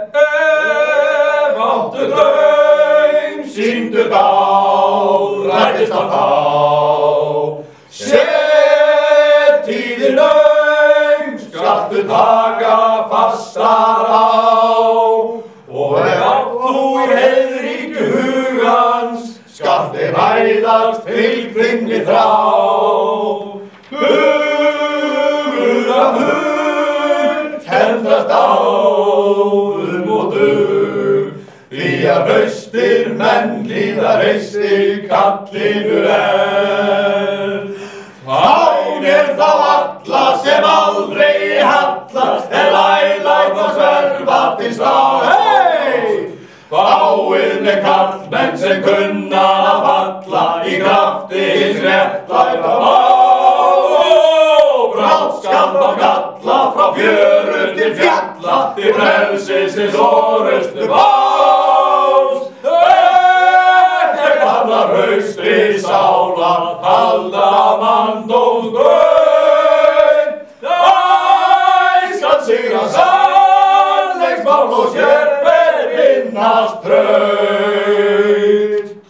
Ef áttu draum, sýndu þá, rættist á þá. Settíðir naum, skaltu taka fastar á. Og ef átt þú í heiðríkju hugans, skaltu ræðast fylgfinni þrá. Hugur af hug, tendrast áðum og dug, því að hraustir menn hlýða reistir kallinu Fán þá alla sem aldrei hallast, lælæt að sverfa til strá. Fáið með karlmenn sem kunna að falla í krafti hins réttlæta Brátt á galla frá fjöru til fjalla, til frelsisins orustu bás. Gamlar haustri sála halda manndóms grunn. Skal sigra sannleiksmál og sérfer finnast tröð.